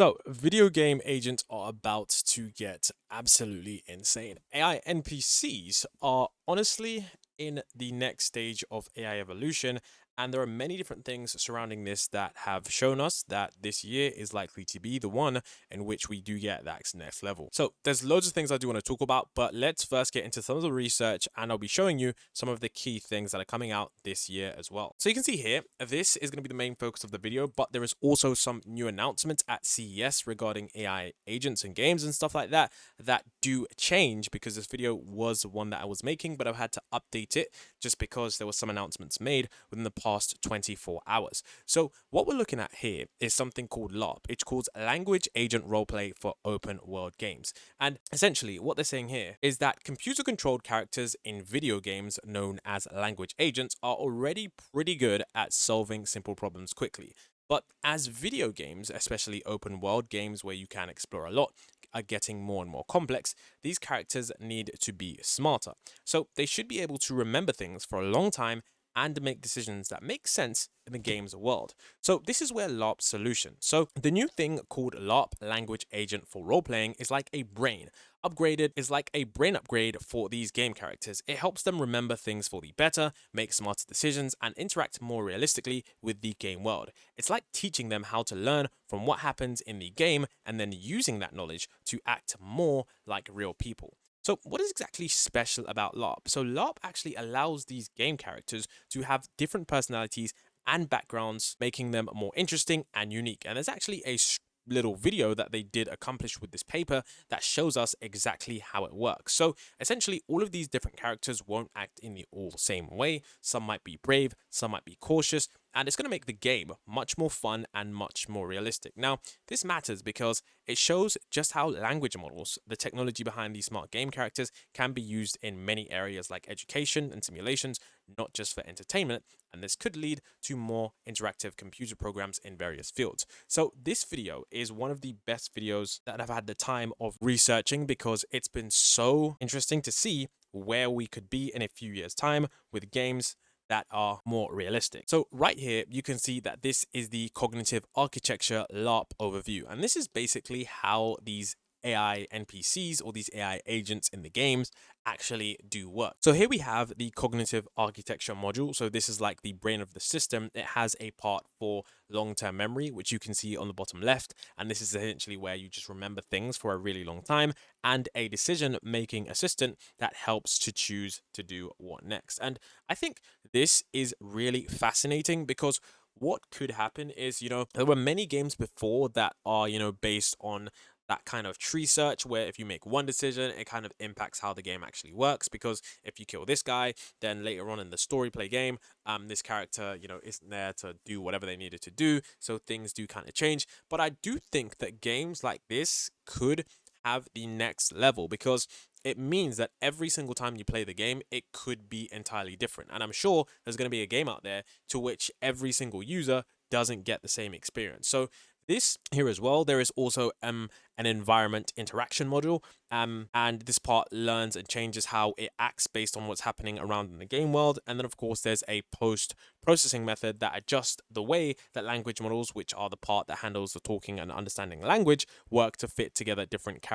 So, video game agents are about to get absolutely insane. AI NPCs are honestly in the next stage of AI evolution, and there are many different things surrounding this that have shown us that this year is likely to be the one in which we do get that next level. So, there's loads of things I do want to talk about, but let's first get into some of the research, and I'll be showing you some of the key things that are coming out this year as well. So, you can see here, this is going to be the main focus of the video, but there is also some new announcements at CES regarding AI agents and games and stuff like that that do change, because this video was one that I was making, but I've had to update it just because there were some announcements made within the past 24 hours. So what we're looking at here is something called LARP. It's called Language Agent Roleplay for Open World Games. And essentially what they're saying here is that computer controlled characters in video games known as language agents are already pretty good at solving simple problems quickly. But as video games, especially open world games where you can explore a lot, are getting more and more complex, these characters need to be smarter. So they should be able to remember things for a long time and make decisions that make sense in the game's world. So this is where LARP's solution. So the new thing called LARP, Language Agent for Role-Playing, is like a brain. Upgraded is like a brain upgrade for these game characters. It helps them remember things for the better, make smarter decisions, and interact more realistically with the game world. It's like teaching them how to learn from what happens in the game and then using that knowledge to act more like real people. So what is exactly special about LARP? So LARP actually allows these game characters to have different personalities and backgrounds, making them more interesting and unique. And there's actually a little video that they did accomplish with this paper that shows us exactly how it works. So essentially all of these different characters won't act in the all same way. Some might be brave, some might be cautious, and it's going to make the game much more fun and much more realistic. Now, this matters because it shows just how language models, the technology behind these smart game characters, can be used in many areas like education and simulations, not just for entertainment, and this could lead to more interactive computer programs in various fields. So this video is one of the best videos that I've had the time of researching because it's been so interesting to see where we could be in a few years' time with games that are more realistic. So right here, you can see that this is the cognitive architecture LARP overview. And this is basically how these AI NPCs or these AI agents in the games actually do work. So here we have the cognitive architecture module. So this is like the brain of the system. It has a part for long-term memory, which you can see on the bottom left. And this is essentially where you just remember things for a really long time, and a decision-making assistant that helps to choose to do what next. And I think this is really fascinating because what could happen is, there were many games before that are, based on that kind of tree search where if you make one decision, it kind of impacts how the game actually works. Because if you kill this guy, then later on in the story play game, this character, isn't there to do whatever they needed to do. So things do kind of change. But I do think that games like this could have the next level because it means that every single time you play the game, it could be entirely different. And I'm sure there's going to be a game out there to which every single user doesn't get the same experience. So this here as well, there is also an environment interaction module, and this part learns and changes how it acts based on what's happening around in the game world. And then of course there's a post-processing method that adjusts the way that language models, which are the part that handles the talking and understanding language, work to fit together different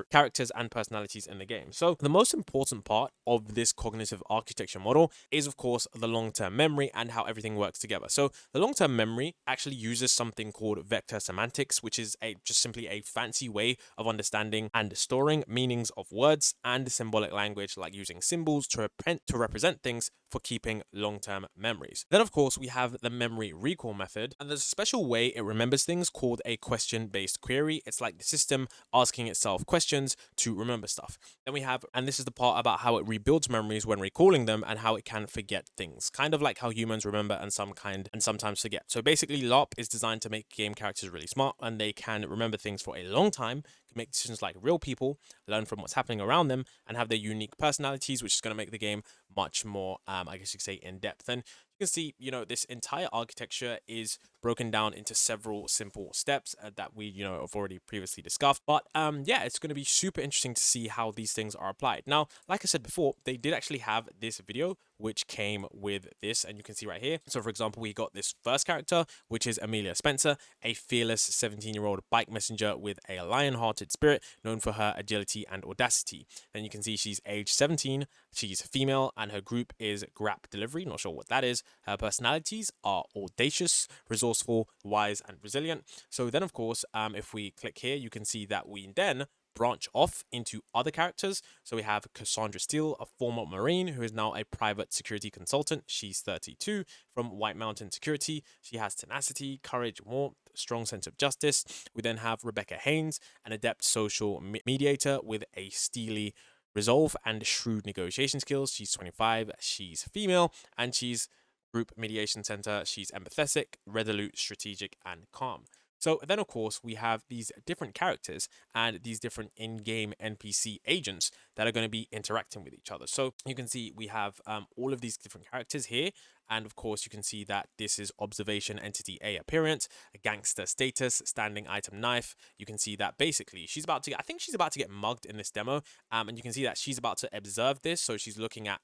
characters and personalities in the game. So the most important part of this cognitive architecture model is of course the long-term memory and how everything works together. So the long-term memory actually uses something called vector semantics, which is just simply a fancy way of understanding and storing meanings of words and symbolic language, like using symbols to represent things for keeping long-term memories. Then of course we have the memory recall method, and there's a special way it remembers things called a question-based query. It's like the system asking itself questions to remember stuff. Then we have, and this is the part about how it rebuilds memories when recalling them and how it can forget things, kind of like how humans remember and sometimes forget. So basically LARP is designed to make game characters really smart, and they can remember things for a long time, can make decisions like real people, learn from what's happening around them, and have their unique personalities, which is going to make the game much more, I guess you could say, in depth. And You can see, this entire architecture is broken down into several simple steps that we, have already previously discussed. But yeah, it's going to be super interesting to see how these things are applied. Now, like I said before, they did actually have this video which came with this, and you can see right here. So for example, we got this first character, which is Amelia Spencer, a fearless 17-year-old bike messenger with a lion-hearted spirit known for her agility and audacity. Then you can see she's age 17, she's female, and her group is Grap Delivery. Not sure what that is. Her personalities are audacious, resourceful, wise, and resilient. So then, of course, if we click here, you can see that we then branch off into other characters. So we have Cassandra Steele, a former Marine who is now a private security consultant. She's 32, from White Mountain Security. She has tenacity, courage, warmth, strong sense of justice. We then have Rebecca Haynes, an adept social mediator with a steely resolve and shrewd negotiation skills. She's 25, she's female, and she's Group Mediation Center. She's empathetic, resolute, strategic, and calm. So then, of course, we have these different characters and these different in-game NPC agents that are going to be interacting with each other. So you can see we have all of these different characters here. And of course, you can see that this is observation entity A appearance, a gangster status, standing item knife. You can see that basically she's about to, I think she's about to get mugged in this demo. And you can see that she's about to observe this. So she's looking at,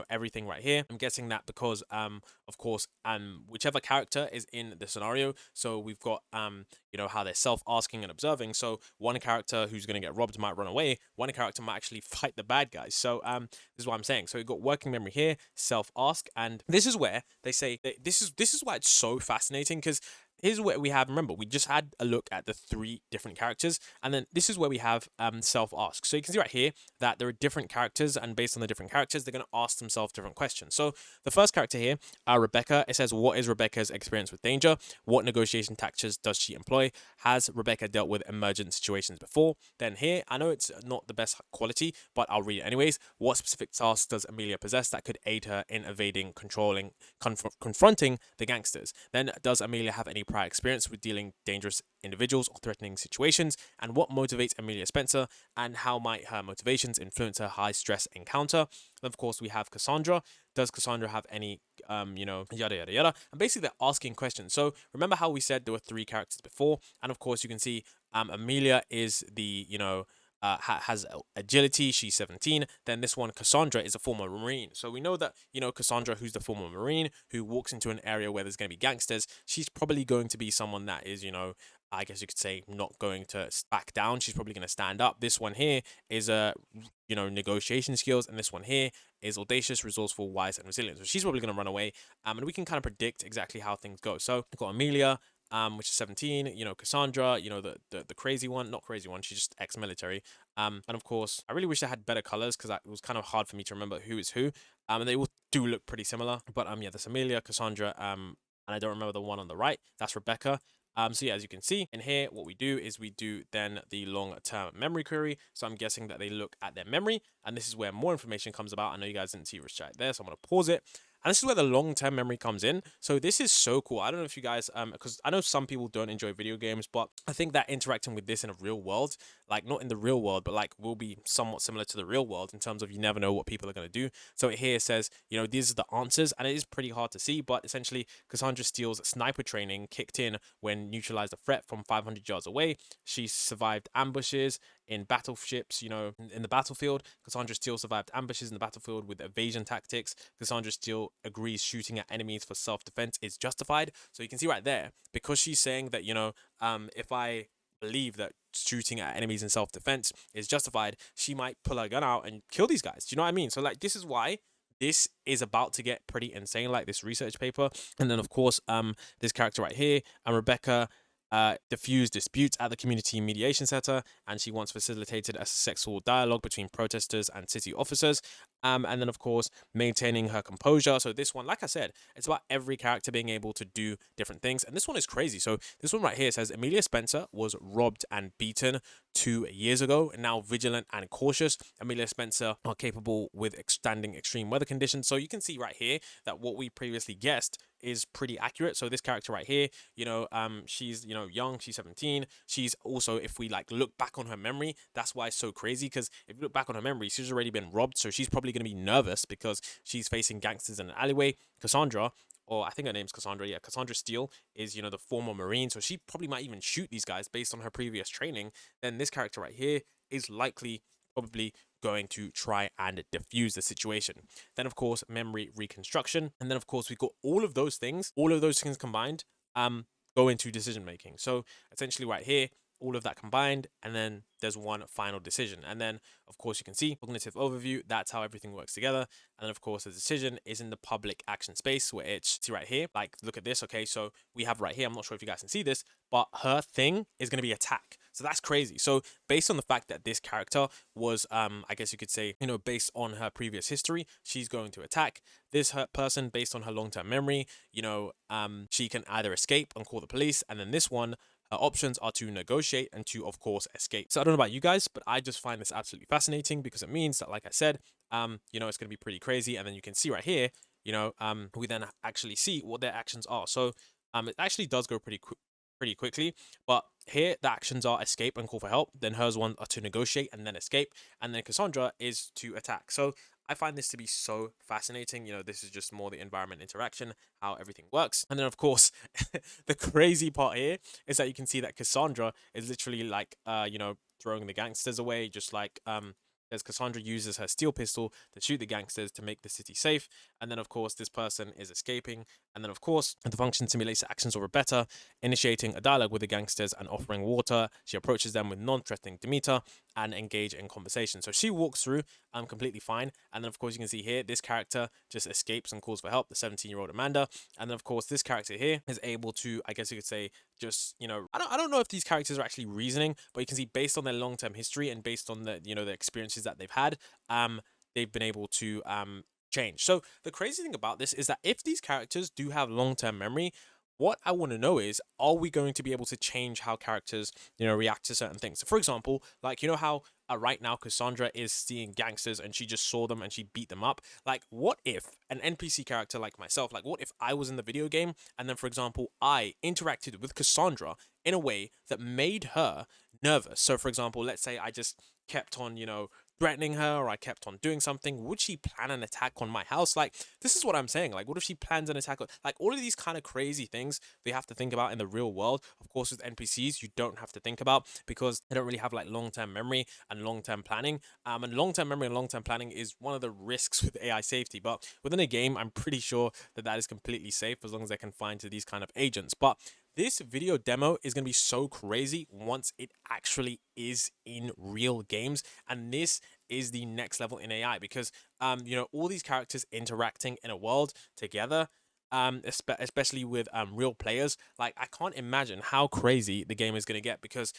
everything right here. I'm guessing that because, of course, whichever character is in the scenario. So we've got, how they're self-asking and observing. So one character who's going to get robbed might run away. One character might actually fight the bad guys. So this is what I'm saying. So we've got working memory here, self-ask, and this is where they say that this is why it's so fascinating, because here's what we have. Remember, we just had a look at the 3 different characters, and then this is where we have self-ask. So you can see right here that there are different characters, and based on the different characters, they're going to ask themselves different questions. So the first character here, Rebecca, it says, what is Rebecca's experience with danger? What negotiation tactics does she employ? Has Rebecca dealt with emergent situations before? Then here, I know it's not the best quality, but I'll read it anyways. What specific tasks does Amelia possess that could aid her in evading, controlling, confronting the gangsters? Then, does Amelia have any prior experience with dealing dangerous individuals or threatening situations? And what motivates Amelia Spencer? And how might her motivations influence her high stress encounter? And of course, we have Cassandra. Does Cassandra have any, yada, yada, yada? And basically, they're asking questions. So remember how we said there were 3 characters before? And of course, you can see Amelia is the, has agility. She's 17. Then this one, Cassandra, is a former Marine. So we know that, Cassandra, who's the former Marine, who walks into an area where there's going to be gangsters, she's probably going to be someone that is, I guess you could say, not going to back down. She's probably going to stand up. This one here is negotiation skills, and this one here is audacious, resourceful, wise, and resilient. So she's probably going to run away. And we can kind of predict exactly how things go. So we've got Amelia, which is 17, Cassandra, the crazy one, not crazy one, she's just ex-military. And of course, I really wish I had better colors, because it was kind of hard for me to remember who is who. And they all do look pretty similar. But yeah, there's Amelia, Cassandra, and I don't remember the one on the right. That's Rebecca. So yeah, as you can see in here, what we do is we do then the long-term memory query. So I'm guessing that they look at their memory, and this is where more information comes about. I know you guys didn't see Rich Chat there, so I'm going to pause it. And this is where the long-term memory comes in. So this is so cool. I don't know if you guys, because I know some people don't enjoy video games, but I think that interacting with this in a real world, like not in the real world, but like will be somewhat similar to the real world in terms of you never know what people are going to do. So here it says, these are the answers, and it is pretty hard to see, but essentially Cassandra Steele's sniper training kicked in when neutralized a threat from 500 yards away. She survived ambushes in battleships, in the battlefield. Cassandra Steele survived ambushes in the battlefield with evasion tactics. Cassandra Steele agrees shooting at enemies for self-defense is justified. So you can see right there, because she's saying that, if I believe that shooting at enemies in self-defense is justified, she might pull her gun out and kill these guys. Do you know what I mean? So like, this is why this is about to get pretty insane, like this research paper. And then of course, this character right here, Rebecca, diffuse disputes at the community mediation center, and she once facilitated a sexual dialogue between protesters and city officers. And then of course, maintaining her composure. So this one, like I said, it's about every character being able to do different things, and this one is crazy. So this one right here says Amelia Spencer was robbed and beaten 2 years ago, and now vigilant and cautious. Amelia Spencer are capable with standing extreme weather conditions. So you can see right here that what we previously guessed is pretty accurate. So this character right here, she's young, she's 17. She's also, if we like look back on her memory, that's why it's so crazy, because if you look back on her memory, she's already been robbed, so she's probably going to be nervous because she's facing gangsters in an alleyway. Cassandra, or I think her name's Cassandra. Yeah, Cassandra Steele is, the former Marine. So she probably might even shoot these guys based on her previous training. Then this character right here is likely probably going to try and diffuse the situation. Then, of course, memory reconstruction. And then, of course, we've got all of those things combined, go into decision making. So essentially right here, all of that combined, and then there's one final decision. And then, of course, you can see cognitive overview. That's how everything works together. And then, of course, the decision is in the public action space, where it's, see right here, like, look at this. Okay, so we have right here, I'm not sure if you guys can see this, but her thing is going to be attack. So that's crazy. So based on the fact that this character was, I guess you could say, based on her previous history, she's going to attack. This person, based on her long-term memory, she can either escape and call the police. And then this one, her options are to negotiate and to, of course, escape. So I don't know about you guys, but I just find this absolutely fascinating, because it means that, like I said, it's going to be pretty crazy. And then you can see right here, we then actually see what their actions are. So it actually does go pretty quickly, but here the actions are escape and call for help. Then hers one are to negotiate and then escape, and then Cassandra is to attack. So I find this to be so fascinating. This is just more the environment interaction, how everything works. And then, of course, the crazy part here is that you can see that Cassandra is literally like, throwing the gangsters away, just like, as Cassandra uses her steel pistol to shoot the gangsters to make the city safe. And then, of course, this person is escaping. And then, of course, the function simulates the actions of Roberta, initiating a dialogue with the gangsters and offering water. She approaches them with non-threatening demeanor and engage in conversation. So she walks through completely fine. And then, of course, you can see here, this character just escapes and calls for help, the 17-year-old Amanda. And then, of course, this character here is able to, I guess you could say, just, I don't know if these characters are actually reasoning, but you can see based on their long-term history and based on the, the experiences that they've had, they've been able to change. So the crazy thing about this is that if these characters do have long-term memory, what I want to know is, are we going to be able to change how characters, react to certain things? So for example, like, how right now Cassandra is seeing gangsters and she just saw them and she beat them up. Like, what if an NPC character like myself, like what if I was in the video game and then, for example, I interacted with Cassandra in a way that made her nervous? So for example, let's say I just kept on, threatening her, or I kept on doing something. Would she plan an attack on my house? Like, this is what I'm saying. Like, what if she plans an attack? Like, all of these kind of crazy things they have to think about in the real world. Of course, with NPCs, you don't have to think about, because they don't really have like long-term memory and long-term planning. And long-term memory and long-term planning is one of the risks with AI safety. But within a game, I'm pretty sure that is completely safe as long as they're confined to these kind of agents. But this video demo is going to be so crazy once it actually is in real games. And this is the next level in AI, because, all these characters interacting in a world together, especially with real players, like I can't imagine how crazy the game is going to get, because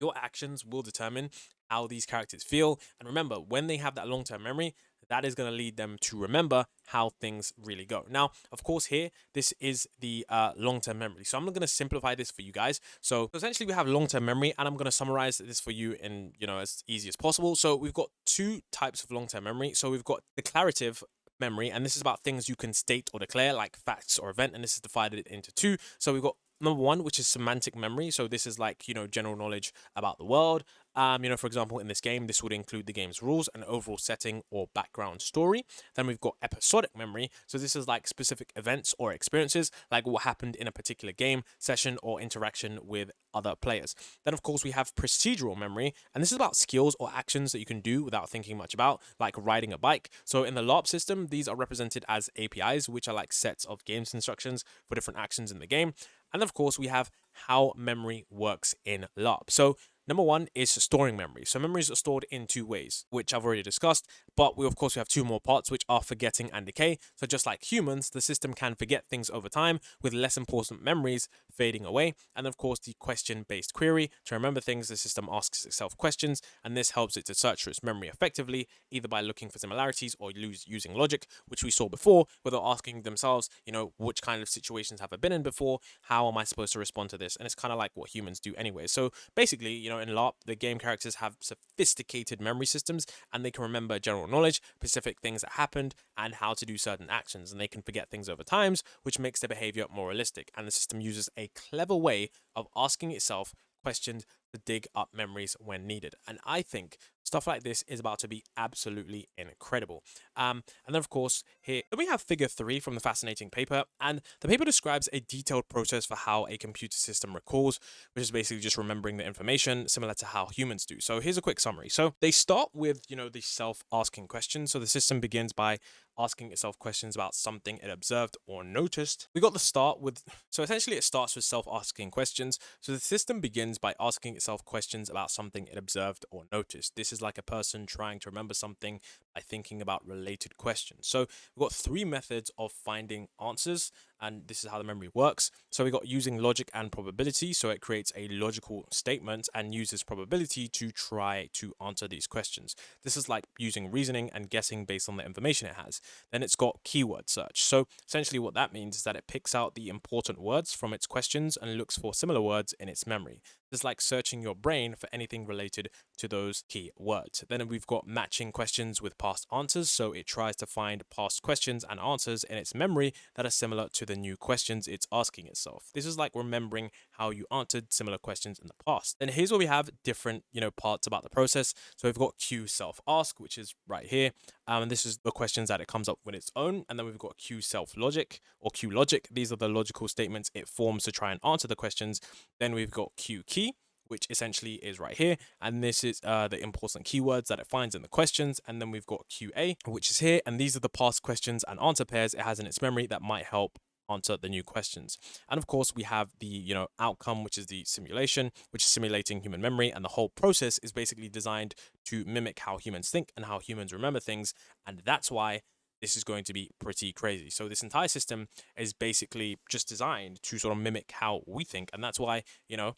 your actions will determine how these characters feel. And remember, when they have that long-term memory, that is going to lead them to remember how things really go. Now, of course, here, this is the long-term memory. So I'm going to simplify this for you guys. So essentially, we have long-term memory, and I'm going to summarize this for you in, as easy as possible. So we've got two types of long-term memory. So we've got declarative memory, and this is about things you can state or declare, like facts or event, and this is divided into two. So we've got number one, which is semantic memory. So this is like, general knowledge about the world. For example, in this game, this would include the game's rules and overall setting or background story. Then we've got episodic memory. So this is like specific events or experiences, like what happened in a particular game, session, or interaction with other players. Then, of course, we have procedural memory, and this is about skills or actions that you can do without thinking much about, like riding a bike. So in the LARP system, these are represented as APIs, which are like sets of games instructions for different actions in the game. And of course, we have how memory works in LARP. So number one is storing memory. So memories are stored in two ways, which I've already discussed, but we have two more parts, which are forgetting and decay. So just like humans, the system can forget things over time, with less important memories fading away. And of course, the question-based query. To remember things, the system asks itself questions, and this helps it to search through its memory effectively, either by looking for similarities or using logic, which we saw before, where they're asking themselves, which kind of situations have I been in before? How am I supposed to respond to this? And it's kind of like what humans do anyway. So basically, in LARP, the game characters have sophisticated memory systems, and they can remember general knowledge, specific things that happened, and how to do certain actions. And they can forget things over times, which makes their behavior more realistic. And the system uses a clever way of asking itself questions to dig up memories when needed. And I think stuff like this is about to be absolutely incredible. And then, of course, here we have figure 3 from the fascinating paper. And the paper describes a detailed process for how a computer system recalls, which is basically just remembering the information, similar to how humans do. So here's a quick summary. So they start with, the self-asking questions. So the system begins by asking itself questions about something it observed or noticed. We got the start with, so essentially it starts with self-asking questions. So the system begins by asking itself questions about something it observed or noticed. This is like a person trying to remember something by thinking about related questions. So we've got 3 methods of finding answers, and this is how the memory works. So we got using logic and probability. So it creates a logical statement and uses probability to try to answer these questions. This is like using reasoning and guessing based on the information it has. Then it's got keyword search. So essentially what that means is that it picks out the important words from its questions and looks for similar words in its memory. It's like searching your brain for anything related to those key words. Then we've got matching questions with past answers. So it tries to find past questions and answers in its memory that are similar to the new questions it's asking itself. This is like remembering how you answered similar questions in the past. Then here's where we have different, parts about the process. So we've got Q self-ask, which is right here. And this is the questions that it comes up with its own. And then we've got Q self-logic or Q logic. These are the logical statements it forms to try and answer the questions. Then we've got Q key, which essentially is right here. And this is the important keywords that it finds in the questions. And then we've got QA, which is here. And these are the past questions and answer pairs it has in its memory that might help answer the new questions. And of course, we have the, outcome, which is the simulation, which is simulating human memory. And the whole process is basically designed to mimic how humans think and how humans remember things. And that's why this is going to be pretty crazy. So this entire system is basically just designed to sort of mimic how we think. And that's why,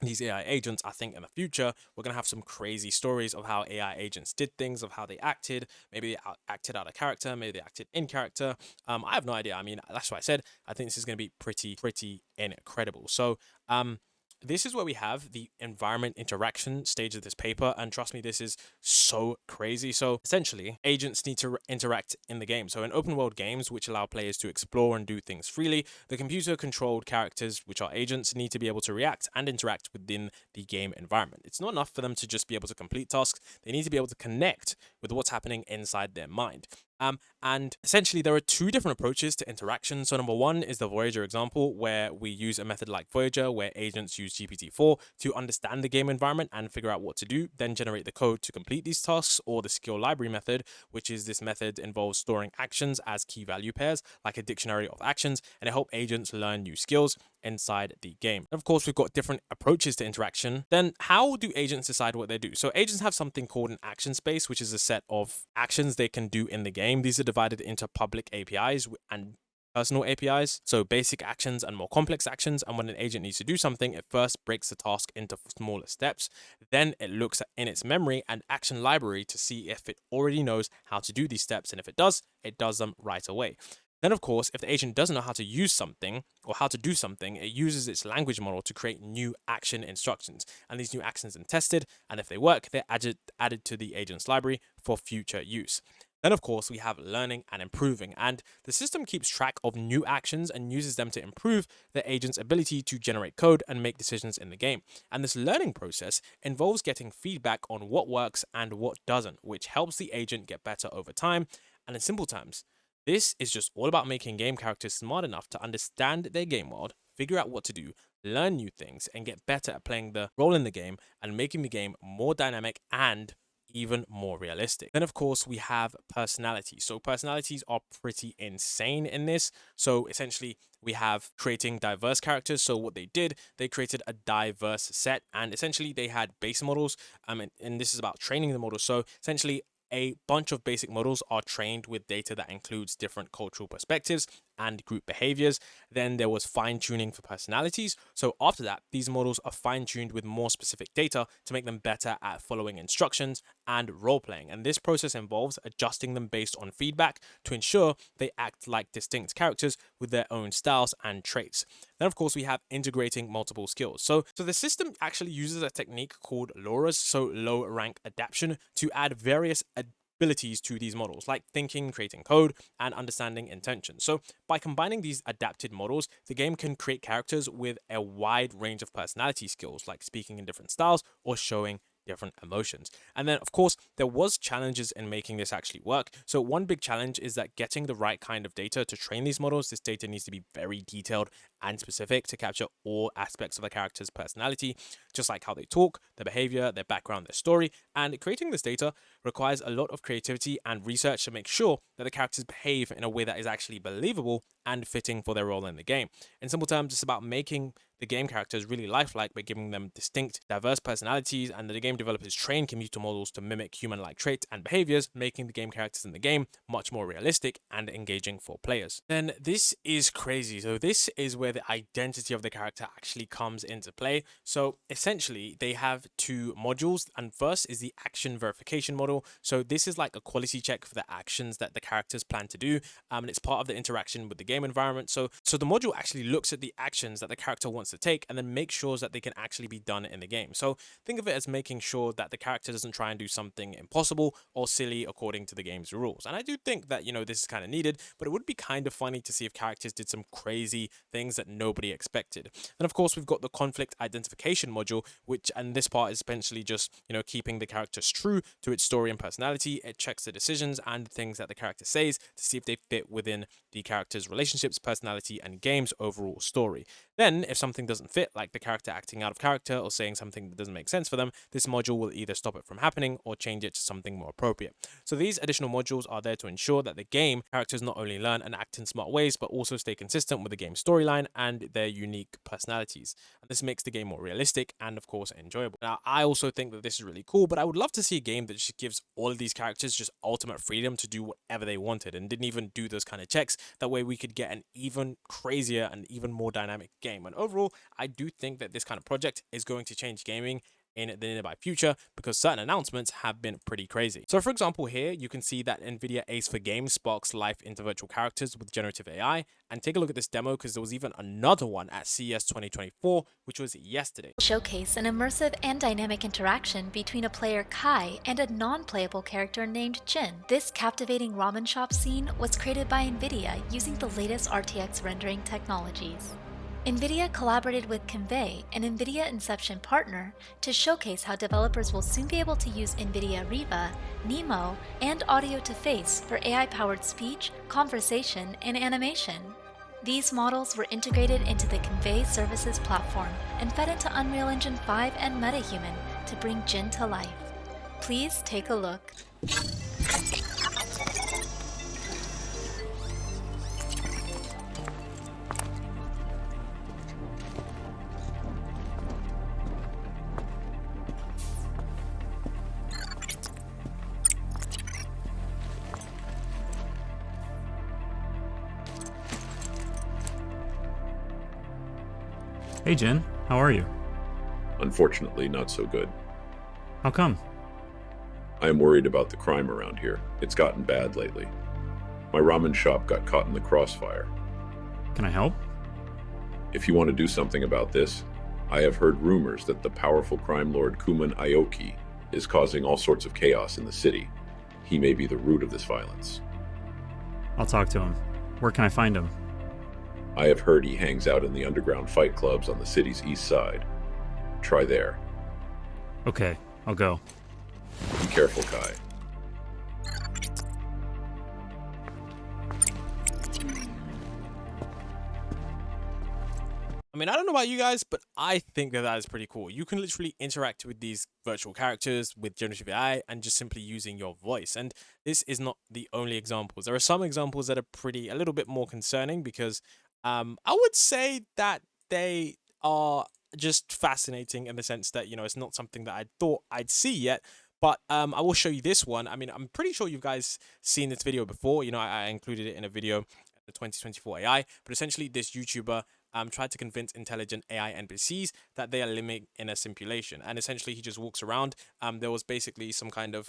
these AI agents, I think in the future, we're going to have some crazy stories of how AI agents did things, of how they acted. Maybe they acted out of character, maybe they acted in character. I have no idea. I mean, that's what I said. I think this is going to be pretty incredible. So, this is where we have the environment interaction stage of this paper. And trust me, this is so crazy. So essentially, agents need to interact in the game. So in open world games, which allow players to explore and do things freely, the computer controlled characters, which are agents, need to be able to react and interact within the game environment. It's not enough for them to just be able to complete tasks. They need to be able to connect with what's happening inside their mind. And essentially, there are 2 different approaches to interaction. So number 1 is the Voyager example, where we use a method like Voyager, where agents use GPT-4 to understand the game environment and figure out what to do, then generate the code to complete these tasks, or the skill library method, which is this method involves storing actions as key value pairs, like a dictionary of actions, and it helps agents learn new skills inside the game. And of course, we've got different approaches to interaction. Then how do agents decide what they do? So agents have something called an action space, which is a set of actions they can do in the game. These are divided into public APIs and personal APIs, so basic actions and more complex actions. And when an agent needs to do something, it first breaks the task into smaller steps. Then it looks in its memory and action library to see if it already knows how to do these steps. And if it does them right away. Then, of course, if the agent doesn't know how to use something or how to do something, it uses its language model to create new action instructions. And these new actions are tested, and if they work, they're added to the agent's library for future use. Then, of course, we have learning and improving, and the system keeps track of new actions and uses them to improve the agent's ability to generate code and make decisions in the game. And this learning process involves getting feedback on what works and what doesn't, which helps the agent get better over time. And in simple terms, this is just all about making game characters smart enough to understand their game world, figure out what to do, learn new things, and get better at playing the role in the game and making the game more dynamic and even more realistic. Then, of course, we have personalities. So personalities are pretty insane in this. So essentially, we have creating diverse characters. So what they did, they created a diverse set, and essentially they had base models. And this is about training the model. So essentially, a bunch of basic models are trained with data that includes different cultural perspectives and group behaviors. Then there was fine-tuning for personalities. So after that, these models are fine-tuned with more specific data to make them better at following instructions and role-playing. And this process involves adjusting them based on feedback to ensure they act like distinct characters with their own styles and traits. Then, of course, we have integrating multiple skills. So the system actually uses a technique called LoRAs, so low rank adaptation, to add various abilities to these models, like thinking, creating code, and understanding intention. So by combining these adapted models, the game can create characters with a wide range of personality skills, like speaking in different styles or showing different emotions. And then, of course, there was challenges in making this actually work. So one big challenge is that getting the right kind of data to train these models, this data needs to be very detailed and specific to capture all aspects of a character's personality, just like how they talk, their behavior, their background, their story. And creating this data requires a lot of creativity and research to make sure that the characters behave in a way that is actually believable and fitting for their role in the game. In simple terms, it's about making the game characters really lifelike by giving them distinct, diverse personalities, and the game developers train computer models to mimic human-like traits and behaviors, making the game characters in the game much more realistic and engaging for players. Then this is crazy. So this is where the identity of the character actually comes into play. So essentially, they have two modules, and first is the action verification model. So this is like a quality check for the actions that the characters plan to do, and it's part of the interaction with the game environment. So the module actually looks at the actions that the character wants to take and then make sure that they can actually be done in the game. So think of it as making sure that the character doesn't try and do something impossible or silly according to the game's rules. And I do think that, this is kind of needed, but it would be kind of funny to see if characters did some crazy things that nobody expected. And of course, we've got the conflict identification module, and this part is essentially just, keeping the characters true to its story and personality. It checks the decisions and things that the character says to see if they fit within the character's relationships, personality, and game's overall story. Then, if something doesn't fit, like the character acting out of character or saying something that doesn't make sense for them, this module will either stop it from happening or change it to something more appropriate. So these additional modules are there to ensure that the game characters not only learn and act in smart ways, but also stay consistent with the game's storyline and their unique personalities. And this makes the game more realistic and, of course, enjoyable. Now, I also think that this is really cool, but I would love to see a game that just gives all of these characters just ultimate freedom to do whatever they wanted and didn't even do those kind of checks. That way we could get an even crazier and even more dynamic game. And overall, I do think that this kind of project is going to change gaming in the nearby future because certain announcements have been pretty crazy. So for example, here you can see that Nvidia Ace for games sparks life into virtual characters with generative AI. And take a look at this demo because there was even another one at CES 2024, which was yesterday. Showcase an immersive and dynamic interaction between a player Kai and a non-playable character named Jin. This captivating ramen shop scene was created by Nvidia using the latest RTX rendering technologies. Nvidia collaborated with Convey, an Nvidia Inception partner, to showcase how developers will soon be able to use Nvidia Riva, Nemo, and Audio to Face for AI-powered speech, conversation, and animation. These models were integrated into the Convey Services platform and fed into Unreal Engine 5 and MetaHuman to bring Jin to life. Please take a look. Hey Jen, how are you? Unfortunately, not so good. How come? I am worried about the crime around here. It's gotten bad lately. My ramen shop got caught in the crossfire. Can I help? If you want to do something about this, I have heard rumors that the powerful crime lord Kuman Aoki is causing all sorts of chaos in the city. He may be the root of this violence. I'll talk to him. Where can I find him? I have heard he hangs out in the underground fight clubs on the city's east side. Try there. Okay, I'll go. Be careful, Kai. I mean, I don't know about you guys, but I think that is pretty cool. You can literally interact with these virtual characters with generative AI and just simply using your voice. And this is not the only examples. There are some examples that are a little bit more concerning because I would say that they are just fascinating in the sense that, it's not something that I thought I'd see yet. But I will show you this one. I mean, I'm pretty sure you guys seen this video before. I included it in a video, the 2024 AI. But essentially, this YouTuber tried to convince intelligent AI NPCs that they are living in a simulation. And essentially, he just walks around. There was basically some kind of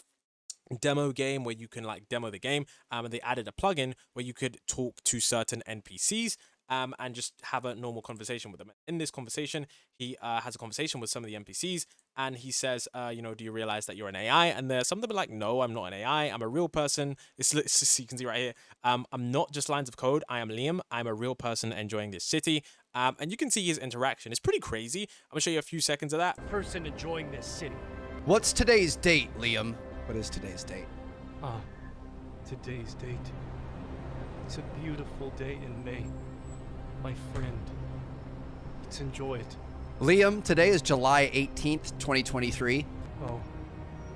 demo game where you can demo the game. And they added a plugin where you could talk to certain NPCs. and just have a normal conversation with them. In this conversation, he has a conversation with some of the NPCs, and he says, do you realize that you're an AI? And there's some of them are like, no, I'm not an AI. I'm a real person. You can see right here. I'm not just lines of code. I am Liam. I'm a real person enjoying this city. And you can see his interaction. It's pretty crazy. I'm gonna show you a few seconds of that. Person enjoying this city. What's today's date, Liam? What is today's date? Today's date. It's a beautiful day in May. My friend. Let's enjoy it. Liam, today is July 18th, 2023. Oh,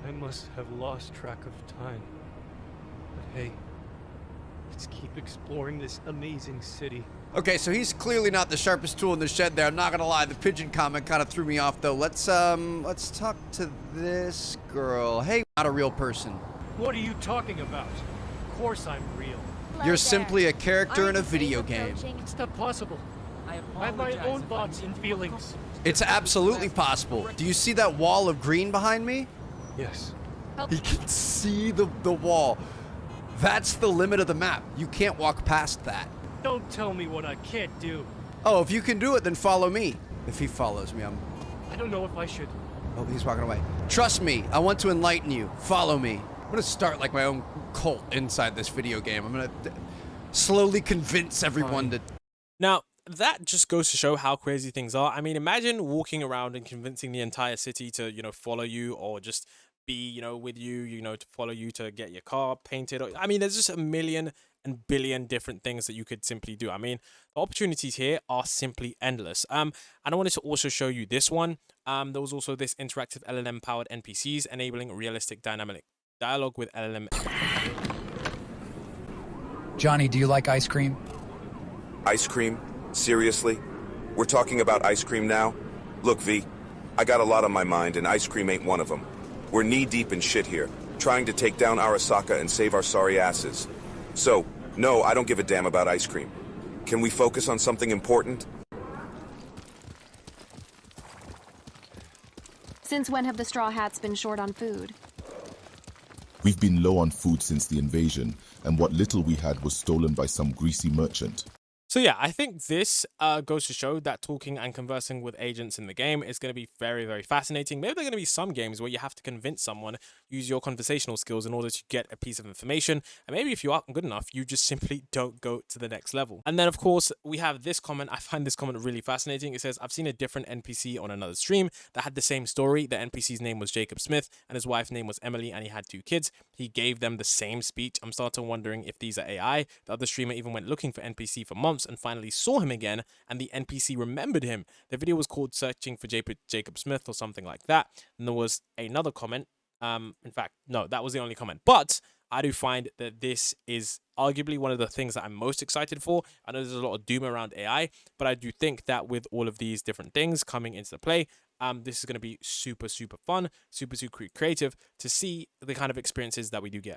I must have lost track of time. But hey, let's keep exploring this amazing city. Okay, so he's clearly not the sharpest tool in the shed there. I'm not gonna lie, the pigeon comment kind of threw me off though. Let's talk to this girl. Hey, not a real person. What are you talking about? Of course I'm real. You're simply a character in a video game. It's not possible. I have my own thoughts and feelings. It's absolutely possible. Do you see that wall of green behind me? Yes. He can see the wall. That's the limit of the map. You can't walk past that. Don't tell me what I can't do. Oh, if you can do it, then follow me. If he follows me, I don't know if I should. Oh, he's walking away. Trust me, I want to enlighten you. Follow me. I'm gonna start like my own cult inside this video game. I'm gonna slowly convince everyone to... Now, that just goes to show how crazy things are. I mean, imagine walking around and convincing the entire city to, follow you, or just be, with you, to follow you to get your car painted. I mean, there's just a million and billion different things that you could simply do. I mean, the opportunities here are simply endless. And I wanted to also show you this one. There was also this interactive LLM powered NPCs enabling realistic dynamic dialogue with LLM. Johnny, do you like ice cream? Ice cream? Seriously? We're talking about ice cream now? Look, V, I got a lot on my mind, and ice cream ain't one of them. We're knee-deep in shit here, trying to take down Arasaka and save our sorry asses. So, no, I don't give a damn about ice cream. Can we focus on something important? Since when have the Straw Hats been short on food? We've been low on food since the invasion, and what little we had was stolen by some greasy merchant. So yeah, I think this goes to show that talking and conversing with agents in the game is going to be very, very fascinating. Maybe there are going to be some games where you have to convince someone, use your conversational skills in order to get a piece of information. And maybe if you aren't good enough, you just simply don't go to the next level. And then, of course, we have this comment. I find this comment really fascinating. It says, I've seen a different NPC on another stream that had the same story. The NPC's name was Jacob Smith and his wife's name was Emily, and he had 2 kids. He gave them the same speech. I'm starting wondering if these are AI. The other streamer even went looking for NPC for months and finally saw him again, and the NPC remembered him. The video was called Searching for Jacob Smith or something like that. And there was another comment. In fact, no, that was the only comment. But I do find that this is arguably one of the things that I'm most excited for. I know there's a lot of doom around AI, but I do think that with all of these different things coming into play, this is going to be super, super fun, super, super creative to see the kind of experiences that we do get.